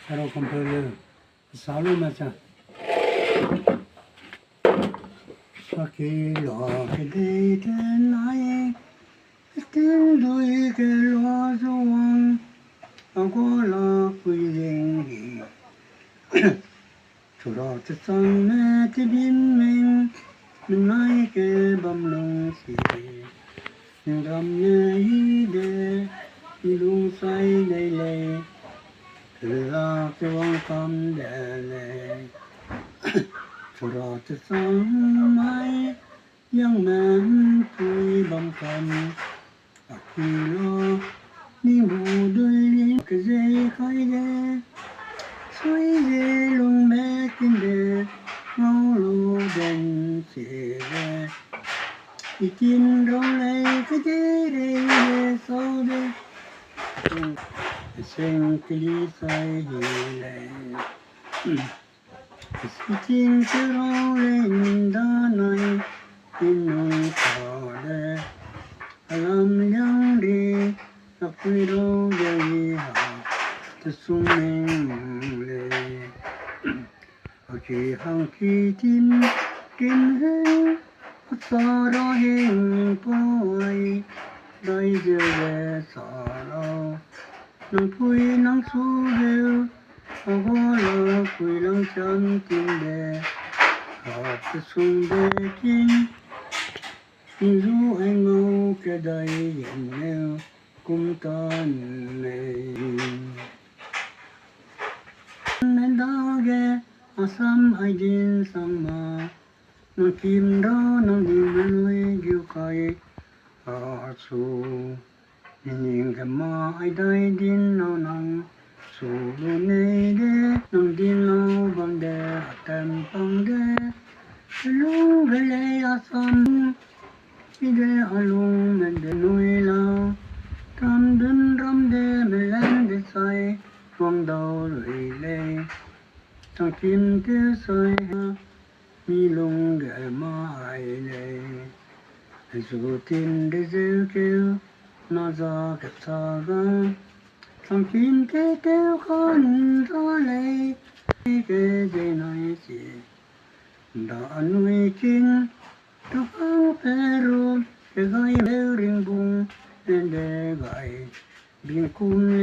Saraukampeu Leu, Asalu macam. Sakit lo kedai tenai, tindui ke lo zuang, aku la kuing. Surau tersang me tibin meng, menai ke bamlong si. Ngam ne ide, ilung sai lei lei, Saraukambe Leu. Surau tersang mai, yang men pui bam kam, aku lo ni budui ke zai kai de, Suijelungbe kinde, ngau lu den si de, ikin rong lei ke de so de, sing kili sai hi lei. Ikin serau lei danai, inung kade, alam yang di, aku ro jadi ha, tersung le. Oke hang kitim kim heng, sarau heng poi, dai je sarau, nang pui nang su heu, aku la pui lang chan tim de, hạt tersung de kim, du anh ngô cái đây hiện nêu cung tan này. Nên đó ghé Assam ai din sang ma, nang kim đó nang đi nuôi yêu kai Asalu, nhìn cái ma ai đây din nào nang su lu này de nang din lâu bằng de tem bằng de, lu về lấy Assam. Ide alung men de nuôi lao, tam đun ram de me lan de sai, phong đầu lưỡi lê, thằng kim tiêu soi ha, mi lung de ma ai lê, dù tin de rêu kêu, nó ra kẹp xa ga, thằng kim tiêu kêu con ra lê, cái dây nói gì, đã nuôi kinh. Tukang peru, gai bering bung, ende gai, bingkun